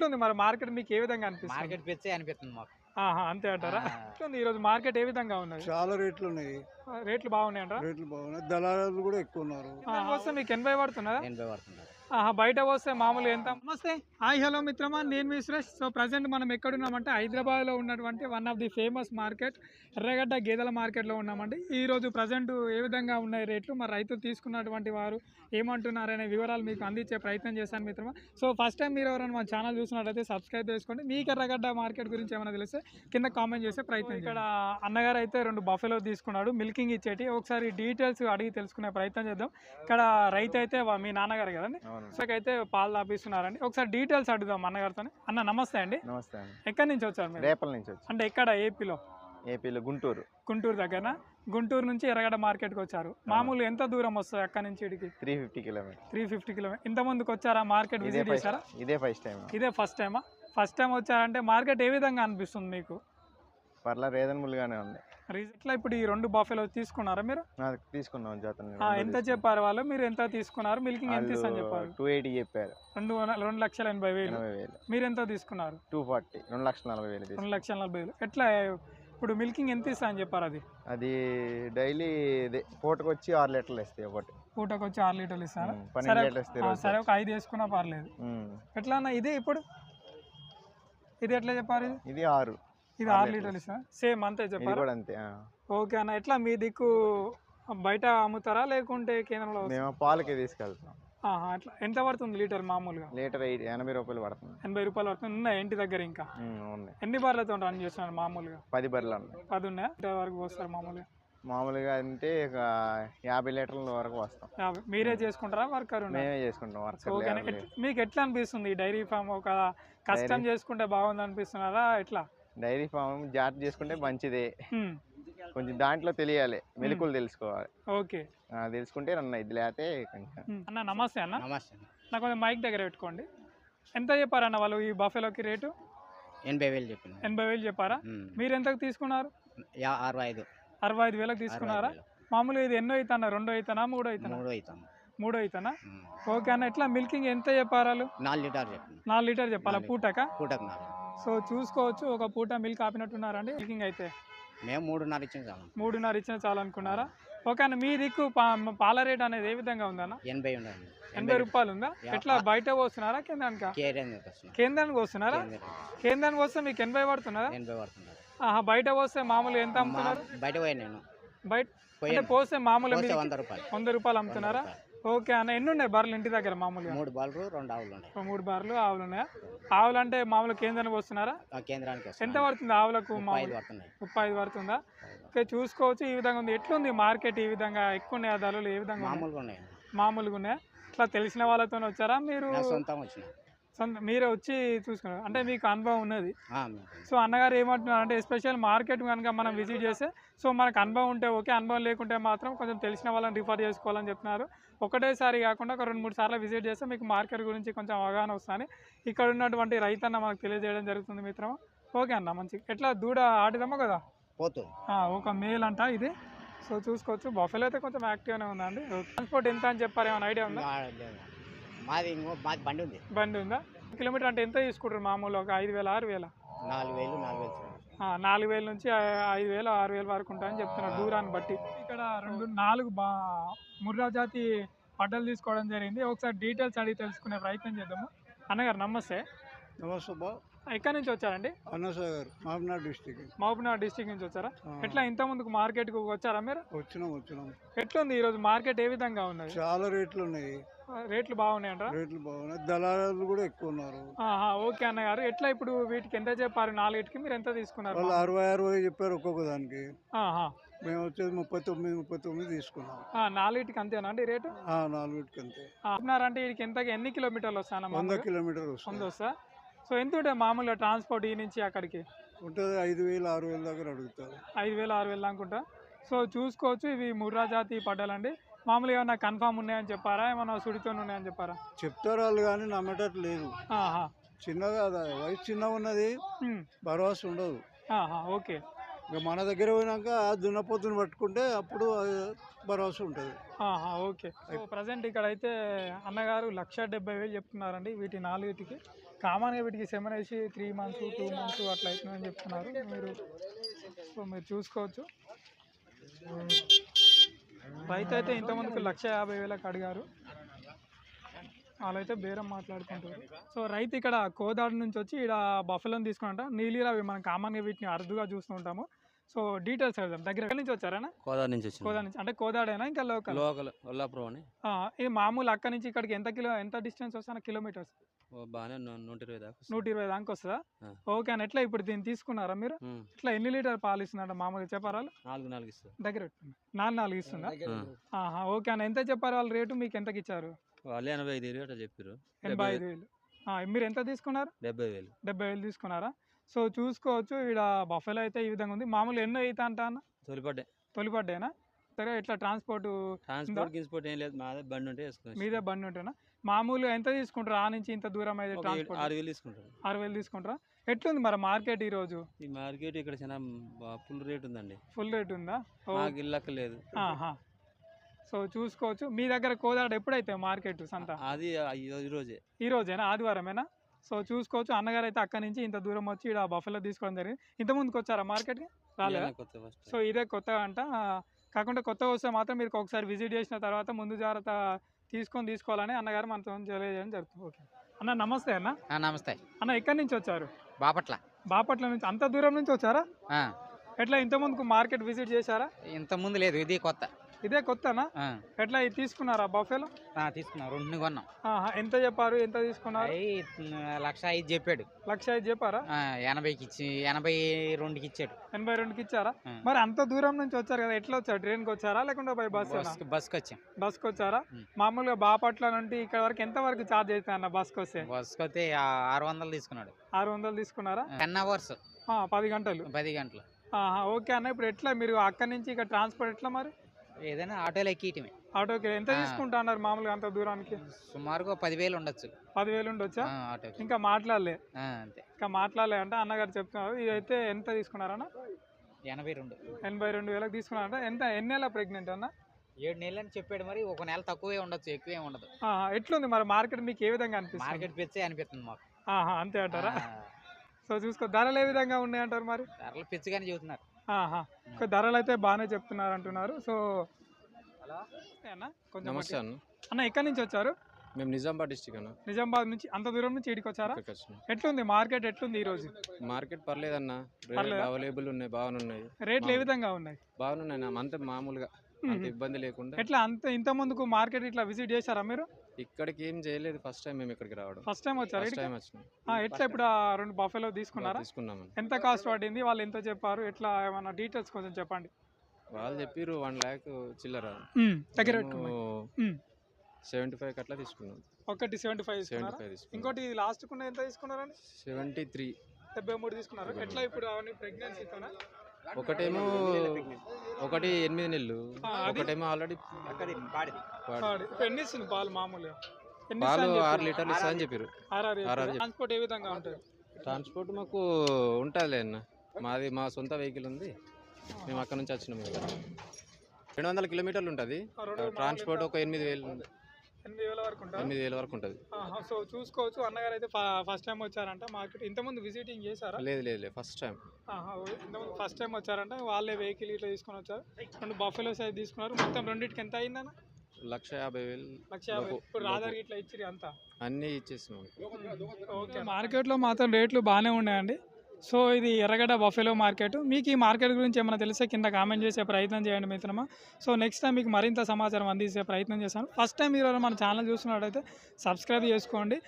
ఎట్లుంది మరి మార్కెట్ మీకు ఏ విధంగా అనిపిస్తుంది? మార్కెట్ పెంచే అనిపిస్తుంది మాకు. ఆహా! అంతే అంటారా? ఎట్లుంది ఈరోజు మార్కెట్ ఏ విధంగా ఉన్నది? చాలా రేట్లు ఉన్నాయి. రేట్లు బాగున్నాయంటారా? రేట్లు బాగున్నాయి. దళారులు కూడా ఎక్కువ ఉన్నారు. వస్తే మీకు 80 పడుతున్నదా? 80 పడుతున్నారు. ఆహా! బయట పోస్తే మామూలుగా ఎంత? నమస్తే. హాయ్ హలో మిత్రమా, నేను మీ సురేష్. సో ప్రజెంట్ మనం ఎక్కడున్నామంటే హైదరాబాద్లో ఉన్నటువంటి one of the famous market ఎర్రగడ్డ గేదెల మార్కెట్లో ఉన్నామండి. ఈరోజు ప్రజెంట్ ఏ విధంగా ఉన్నాయి రేట్లు, మరి రైతులు తీసుకున్నటువంటి వారు ఏమంటున్నారనే వివరాలు మీకు అందించే ప్రయత్నం చేశాను మిత్రమా. సో ఫస్ట్ టైం మీరు ఎవరైనా మన ఛానల్ చూసినట్లయితే సబ్స్క్రైబ్ చేసుకోండి. మీకు ఎర్రగడ్డ మార్కెట్ గురించి ఏమైనా తెలిస్తే కింద కామెంట్ చేసే ప్రయత్నం. ఇక్కడ అన్నగారు అయితే 2 బఫెలో తీసుకున్నాడు, మిల్కింగ్ ఇచ్చేటి. ఒకసారి డీటెయిల్స్ అడిగి తెలుసుకునే ప్రయత్నం చేద్దాం. ఇక్కడ రైతు అయితే మీ నాన్నగారు కదండి, సో అయితే పాలు తాపిస్తున్నారండి. ఒకసారి డీటెయిల్స్ అడుగుదాం అన్నగారితో. అన్న నమస్తే అండి. నమస్తే అండి. ఎక్కడి నుంచి వచ్చారు మీరు? రేపల నుంచి వచ్చి. అంటే ఎక్కడ? ఏపీలో గుంటూరు. గుంటూరు దగ్గర. గుంటూరు నుంచి ఎర్రగడ్డ మార్కెట్కి వచ్చారు. మామూలు ఎంత దూరం వస్తుంది అక్కడ నుంచి ఇడికి? 350 కిలోమీటర్. 350 కిలోమీటర్. ఇంత ముందుకు వచ్చారా మార్కెట్ విజిట్ చేశారా? ఇదే ఫస్ట్ టైం. ఇదే ఫస్ట్ టైమా? ఫస్ట్ టైం వచ్చారంటే మార్కెట్ ఏ విధంగా అనిపిస్తుంది మీకు? పర్లా రీజనబుల్గానే ఉంది. ఇట్లా ఇప్పుడు ఈ 2 బఫెలో తీసుకున్నారా మీరు? తీసుకున్నాం జాతర. ఎంత చెప్పారు వాళ్ళు, మీరు ఎంత తీసుకున్నారు? మిల్కింగ్ ఎంత ఇస్తా చెప్పారు? 280 చెప్పారు. 2,80,000. మీరు ఎంత తీసుకున్నారు? 240. 2,40,000. 2,40,000. ఎట్లా ఇప్పుడు మిల్కింగ్ ఎంత ఇస్తా అని చెప్పారు? అది డైలీ పూటకు వచ్చి 6 లీటర్లు ఇస్తాయి. ఒకటి పూటకు వచ్చి 6 లీటర్లు ఇస్తారా? 12 లీటర్లు ఇస్తాయి. సరే, ఒక 5 వేసుకున్నా పర్లేదు. ఎట్లా అన్న ఇది? ఇప్పుడు ఇది ఎట్లా చెప్పారు? ఇది 6. ఇది 6 లీటర్లు ఇస్తా. సేమ్ అంతే చెప్పారు? అంతే. ఓకే అన్న. ఎట్లా మీ దిక్కు బయట అమ్ముతారా లేకుంటే కేంద్రంలో? మేము పాలకి తీసుకెళ్తాం. అట్లా ఎంత పడుతుంది లీటర్ మామూలుగా? లీటర్ 80 రూపాయలు పడుతుంది. 80 రూపాయలు పడుతుంది. ఉన్నాయి ఇంటి దగ్గర ఇంకా? ఉన్నాయి. ఎన్ని బర్రెలతో రన్ చేస్తున్నారు మామూలుగా? 10 బర్రెలు ఉన్నాయి. 10 ఉన్నాయా? ఎంత వరకు వస్తారు మామూలుగా? మామూలుగా అంటే ఒక 50 లీటర్ల వరకు వస్తాం. మీరే చేసుకుంటారా వర్కర్? మేమే చేసుకుంటాం వర్కర్. ఓకే. మీకు ఎట్లా అనిపిస్తుంది ఈ డైరీ ఫామ్? ఒక కష్టం చేసుకుంటే బాగుంది అనిపిస్తున్నారా ఎట్లా? డైరీ ఫామ్ జాగ్రత్త చేసుకుంటే మంచిదే. కొంచెం దాంట్లో తెలియాలి, మెలకువలు తెలుసుకోవాలి. ఓకే, తెలుసుకుంటే రన్ అయింది. లేకపోతే అన్న నమస్తే. అన్న నమస్తే. నాకు కొంచెం మైక్ దగ్గర పెట్టుకోండి. ఎంత చెప్పారన్న వాళ్ళు ఈ బఫెలోకి రేటు? 80,000 చెప్పింది. 80,000 చెప్పారా? మీరు ఎంతకు తీసుకున్నారు? 65. 65,000కి తీసుకున్నారా? మామూలుగా ఇది ఎన్నో అవుతానా? 2 అవుతానా? 3 అవుతానా? 3 అవుతానా? ఓకే అన్న. ఎట్లా మిల్కింగ్ ఎంత చెప్పారు? 4 లీటర్ చెప్పింది. 4 లీటర్ చెప్పాలా పూటకా? పూటకు 4. సో చూసుకోవచ్చు, ఒక పూట మిల్క్ ఆపినట్టున్నారండి. మిల్కింగ్ అయితే మేము 3.5 ఇచ్చిన చాలు. 3.5 ఇచ్చిన చాలు అనుకున్నారా? ఓకే అన్న. మీ దిక్కు పాల రేట్ అనేది ఏ విధంగా ఉందన్న? 80 ఉండాలి. 80 రూపాయలు ఉందా? ఎట్లా బయట పోస్తున్నారా కేంద్రానికి? కేంద్రానికి వస్తున్నారా? కేంద్రానికి వస్తే మీకు 80 పడుతున్నారా? 80 పడుతున్నారు. బయట పోస్తే మామూలు ఎంత అమ్ముతున్నారు? బయట పోయి నేను బయట పోస్తే మామూలు 100 రూపాయలు. 100 రూపాయలు అమ్ముతున్నారా? ఓకే అన్న. ఎన్ని ఉన్నాయి బర్రెలు ఇంటి దగ్గర మామూలుగా? 3 బర్రెలు 2 ఆవులు ఉన్నాయి. 3 బర్రెలు, ఆవులు ఉన్నాయా? ఆవులు అంటే మామూలు కేంద్రానికి వస్తున్నారా? కేంద్రానికి. ఎంత పడుతుంది ఆవులకు? 35 పడుతుందా? ఓకే, చూసుకోవచ్చు. ఈ విధంగా ఉంది. ఎట్లుంది మార్కెట్? ఈ విధంగా ఎక్కువ ఉన్నాయా ధరలు? ఏ విధంగా? మామూలుగా ఉన్నాయా? ఇట్లా తెలిసిన వాళ్ళతో వచ్చారా మీరు? మీరే వచ్చి చూసుకున్నారు అంటే మీకు అనుభవం ఉన్నది. సో అన్నగారు ఏమంటున్నారు అంటే ఎస్పెషల్ మార్కెట్ కనుక మనం విజిట్ చేస్తే సో మనకు అనుభవం ఉంటే ఓకే, అనుభవం లేకుంటే మాత్రం కొంచెం తెలిసిన వాళ్ళని రిఫర్ చేసుకోవాలని చెప్తున్నారు. ఒకటేసారి కాకుండా ఒక 2-3 సార్లు విజిట్ చేస్తే మీకు మార్కెట్ గురించి కొంచెం అవగాహన వస్తుంది. ఇక్కడ ఉన్నటువంటి రైతన్న మనకు తెలియజేయడం జరుగుతుంది మిత్రం. ఓకే అన్న, మంచి. ఎట్లా దూడ ఆడిదామా కదా? ఒక మేల్ అంట ఇది. సో చూసుకోవచ్చు. బఫెలో అయితే కొంచెం యాక్టివ్గానే ఉందండి. ట్రాన్స్పోర్ట్ ఎంత అని చెప్పారు? ఏమైనా ఐడియా ఉందా? మాది బండి ఉంది. బండి ఉందా? కిలోమీటర్ అంటే ఎంత తీసుకుంటారు మామూలు? ఒక 5,000, 6,000? 4,000 నుంచి 5,000, 6,000 వరకు ఉంటాయని చెప్తున్నారు దూరాన్ని బట్టి. ఇక్కడ 4 ముర్రా జాతి పడ్డలు తీసుకోవడం జరిగింది. ఒకసారి డీటెయిల్స్ అడిగి తెలుసుకునే ప్రయత్నం చేద్దాము. అన్నగారు నమస్తే. నమస్తే బా. ఎక్కడి నుంచి వచ్చారండి? అన్నసాగర్, మహబూబ్నగర్ డిస్టిక్. మహబూబ్నగర్ డిస్టిక్ నుంచి వచ్చారా? ఎట్లా ఇంత ముందుకు మార్కెట్కి వచ్చారా మీరు? వచ్చినాం. ఎట్లుంది ఈరోజు మార్కెట్? ఏ విధంగా ఉన్నది? చాలా రేట్లు ఉన్నాయి. రేట్లు బాగున్నాయంట? రేట్లు బాగున్నాయి. దళారులు కూడా ఎక్కువ ఉన్నారు. ఓకే అన్నగారు. ఎట్లా ఇప్పుడు వీటికి ఎంత చెప్పారు? 4టికి మీరు ఎంత తీసుకున్నారు? వాళ్ళు 60 చెప్పారు ఒక్కొక్క దానికి. మేము వచ్చేది 39 తీసుకున్నాం. 4టికి అంతేనా అండి రేటు? 4టికి అంతే. అంటే వీటికి ఎన్ని కిలోమీటర్లు వస్తాను? 100 కిలోమీటర్లు వస్తా. సో ఎంత ఉంటాయి మామూలుగా ట్రాన్స్పోర్ట్ ఈ నుంచి అక్కడికి? ఉంటుంది 5,000, 6,000 దగ్గర అడుగుతారు. 5,000, 6,000 అనుకుంటా. సో చూసుకోవచ్చు. ఇవి ముర్రా జాతి పడ్డాలండి. మామూలుగా ఏమన్నా కన్ఫామ్ ఉన్నాయని చెప్పారా? ఏమన్నా సుడితో ఉన్నాయని చెప్పారా? చెప్తారు వాళ్ళు, కానీ నమ్మేటట్టు లేదు. చిన్నగా వయసు చిన్నగా ఉన్నది, భరోసా ఉండదు. ఓకే. ఇక మన దగ్గర పోయినాక దున్నపోతుని పట్టుకుంటే అప్పుడు భరోసా ఉంటుంది. ఓకే. ప్రజెంట్ ఇక్కడ అయితే అన్నగారు 1,70,000 చెప్తున్నారండి వీటి 4టికి. కామన్గా వీటికి సెమెన్ వేసి 3 months 2 months అట్లా అవుతుందని చెప్తున్నారు మీరు. సో మీరు చూసుకోవచ్చు. రైతు అయితే ఇంతమందికి 1,50,000 అడిగారు. వాళ్ళైతే బేరం మాట్లాడుకుంటారు. సో రైతు ఇక్కడ కోదాడు నుంచి వచ్చి ఇక్కడ బఫెలోని తీసుకుంటా నీలిరా మనం కామన్గా వీటిని అరుదుగా చూస్తూ ఉంటాము. సో డీటెయిల్స్ అడుగుదాం. దగ్గర ఎక్కడి నుంచి వచ్చారా? కోదాడ నుంచి వచ్చింది. కోదాడ నుంచి అంటే కోదాడేనా ఇంకా లోకల్? కొల్లాపురం అని. ఇది మామూలు అక్కడి నుంచి ఇక్కడికి ఎంత డిస్టెన్స్ వస్తాను కిలోమీటర్స్? బాగానే 120 దాకా. 120 దాకా వస్తుందా? ఓకే అని. ఎట్లా ఇప్పుడు దీన్ని తీసుకున్నారా మీరు? ఇట్లా ఎన్ని లీటర్ పాలు ఇస్తుందంట మామూలుగా చెప్పారా? 4 ఇస్తుంది. దగ్గర 4 ఇస్తుందా? ఓకే అని. ఎంత చెప్పారు వాళ్ళు రేటు? మీకు ఎంతకి ఇచ్చారు? వాళ్ళు 85,000 అట్లా చెప్పారు. 85,000. మీరు ఎంత తీసుకున్నారు? 70,000. 70,000 తీసుకున్నారా? సో చూసుకోవచ్చు ఇక్కడ బఫెలో అయితే ఈ విధంగా ఉంది. మామూలు ఎన్నో అయితే అంట అన్న? తొలిపడ్డేనా? సరే ఇట్లా ట్రాన్స్పోర్ట్ గిన్స్పోర్ట్ ఏం లేదు, మాదే బండి ఉంటే వేసుకోవచ్చు. మీదే బండి ఉంటేనా? మామూలుగా ఎంత తీసుకుంటారు ఆ నుంచి ఇంత దూరం అయితే? 6,000 తీసుకుంటారు. 6,000 తీసుకుంటారా? ఎట్లుంది మరి మార్కెట్ ఈరోజు? ఈ మార్కెట్ ఇక్కడ చాలా ఫుల్ రేట్ ఉందండి. ఫుల్ రేట్ ఉందా? మాకు ఇల్లక్క లేదు. సో చూసుకోవచ్చు. మీ దగ్గర కోదాడ ఎప్పుడైతే మార్కెట్ సంత? అది ఈ రోజేనా? ఆదివారమేనా? సో చూసుకోవచ్చు. అన్నగారు అయితే అక్కడి నుంచి ఇంత దూరం వచ్చి ఇక్కడ బఫెలో తీసుకోవడం జరిగింది. ఇంత ముందుకు వచ్చారా మార్కెట్కి? రాలేదా? సో ఇదే కొత్తగా అంట. కాకుండా కొత్తగా వస్తే మాత్రం మీరు ఒకసారి విజిట్ చేసిన తర్వాత ముందు జాగ్రత్త తీసుకోవాలని అన్నగారు మనతో తెలియజేయడం జరుగుతుంది. ఓకే అన్న, నమస్తే అన్న. నమస్తే అన్న, ఎక్కడి నుంచి వచ్చారు? బాపట్ల నుంచి. అంత దూరం నుంచి వచ్చారా? ఎట్లా ఇంత ముందుకు మార్కెట్ విజిట్ చేశారా? ఇంత ముందు లేదు, ఇది కొత్త. ఇదే కొత్తనా? ఎట్లా ఇది తీసుకున్నారా బఫెలో? తీసుకున్నాం, 2 కొన్నాం. ఎంత చెప్పారు? ఎంత తీసుకున్నారు? 1,05,000 చెప్పాడు. 1,05,000 చెప్పారా? 80కి ఇచ్చి 82కి ఇచ్చాడు. 82కి ఇచ్చారా? మరి అంత దూరం నుంచి వచ్చారు కదా, ఎట్లా వచ్చారు? ట్రైన్కి వచ్చారా లేకుంటే బై బస్కి వచ్చాం. బస్కి వచ్చారా? మామూలుగా బాపట్ల నుండి ఇక్కడ వరకు ఎంత వరకు ఛార్జ్ అవుతుంది అన్న బస్కి వస్తే? బస్కి వస్తే 600 తీసుకున్నాడు. 600 తీసుకున్నారా? 10 hours. 10 గంటలు. 10 గంటలు. ఓకే అన్న. ఇప్పుడు ఎట్లా మీరు అక్కడి నుంచి ఇక్కడ ట్రాన్స్పోర్ట్ ఎట్లా మరి? ఏదైనా ఆటోలో ఎక్కియటమే. ఆటోకి ఎంత తీసుకుంటా అన్నారు మామూలుగా అంత దూరానికి? సుమారుగా 10,000 ఉండొచ్చు. 10,000 ఉండొచ్చా? ఆటోకి ఇంకా మాట్లాడలే? అంతే, ఇంకా మాట్లాడలే అంటే అన్నగారు చెప్తున్నారు. ఇదైతే ఎంత తీసుకున్నారన్న? 82,000 తీసుకున్నారంట. ఎన్ని నెలల ప్రెగ్నెంట్ అన్న? 7 నెలలు అని చెప్పాడు. మరి ఒక నెల తక్కువే ఉండొచ్చు, ఎక్కువే ఉండదు. ఎట్లుంది మరి మార్కెట్? మీకు ఏ విధంగా అనిపిస్తుంది? మార్కెట్ పిచ్చే అనిపిస్తుంది మాకు. అంతే అంటారా? సో చూసుకో, ధరలు ఏ విధంగా ఉన్నాయంటారు మరి? ధరలు పిచ్చిగానే చెబుతున్నారు. ధరలు అయితే బాగానే చెప్తున్నారు అంటున్నారు. సో అన్న కొంచెం నమస్తే అన్న. అన్న, ఎక్కడి నుంచి వచ్చారు? మేము నిజామాబాద్ డిస్ట్రిక్ట్ అన్న. నిజామాబాద్ నుంచి అంత దూరం నుంచి ఇక్కడికి వచ్చారా? ఎట్లుంది మార్కెట్? ఎట్లుంది ఈ రోజు మార్కెట్? పర్లేదన్న, అవైలబుల్ ఉన్నాయి, బాగున్నాయి. రేట్లు ఏ విధంగా ఉన్నాయి? బాగున్నాయి, అంత మామూలుగా, అంత ఇబ్బంది లేకుండా. ఎట్లా ఇంత ముందుకు మార్కెట్ ఇట్లా విజిట్ చేశారా మీరు? ఇక్కడికి ఏం చేయలేదు, ఫస్ట్ టైం మేము ఇక్కడికి రావడం. ఫస్ట్ టైం వచ్చారు? ఎట్లా ఇప్పుడు 2 బఫెలో తీసుకున్నారా? తీసుకున్నాము. ఎంత కాస్ట్ పడింది? వాళ్ళు ఎంత చెప్పారు? ఎట్లా ఏమన్నా డీటెయిల్స్ కొంచెం చెప్పండి. వాళ్ళు చెప్పారు 1 lakh చిల్లర. దగ్గర 75 అట్లా తీసుకున్నాం. ఒకటి 75 ఇంకోటి లాస్ట్ కు ఎంత తీసుకున్నారండి? 73 తీసుకున్నారు. ఎట్లా ఇప్పుడు అవన్నీ ప్రెగ్నెన్సీతోనా? ఒకటేమో 8 నెలలు, ఒకటేమో ఆల్రెడీ ఎన్ని ఇస్తుంది పాలు? మామూలుగా పాలు 6 లీటర్లు ఇస్తా అని చెప్పారు. ట్రాన్స్పోర్ట్ ఏ విధంగా ఉంటుంది? ట్రాన్స్పోర్ట్ మాకు ఉంటుందిలే అన్న, మా సొంత వెహికల్ ఉంది, మేము అక్కడ నుంచి వచ్చినాము. 200 కిలోమీటర్లు ఉంటుంది ట్రాన్స్పోర్ట్. ఒక 8,000 వరకు ఉంటుంది. 8,000 వరకు ఉంటుంది. సో చూసుకోవచ్చు. అన్నగారు అయితే ఫస్ట్ టైం వచ్చారంట మార్కెట్. ఇంతకుముందు విజిటింగ్ చేశారా? లేదు, ఫస్ట్ టైం. ఇంతకుముందు ఫస్ట్ టైం వచ్చారంట. వాళ్ళే వెహికల్ ఇట్లా తీసుకొని వచ్చారు. 2 బఫెలో సైజ్ తీసుకున్నారు. మొత్తం రెండింటికి ఎంత అయిందన్న? 1,50,000. 1,50,000. ఇప్పుడు ఆధార్ ఇట్లా ఇచ్చిరి అంతా అన్నీ ఇచ్చేస్తున్నాం. ఓకే, మార్కెట్లో మాత్రం రేట్లు బాగానే ఉన్నాయండి. సో ఇది ఎర్రగడ్డ బఫెలో మార్కెట్. మీకు ఈ మార్కెట్ గురించి ఏమైనా తెలిస్తే కింద కామెంట్ చేసే ప్రయత్నం చేయండి మిత్రమా. సో నెక్స్ట్ టైం మీకు మరింత సమాచారం అందించే ప్రయత్నం చేస్తాను. ఫస్ట్ టైం మీరు మన ఛానల్ చూస్తున్నట్టయితే సబ్స్క్రైబ్ చేసుకోండి.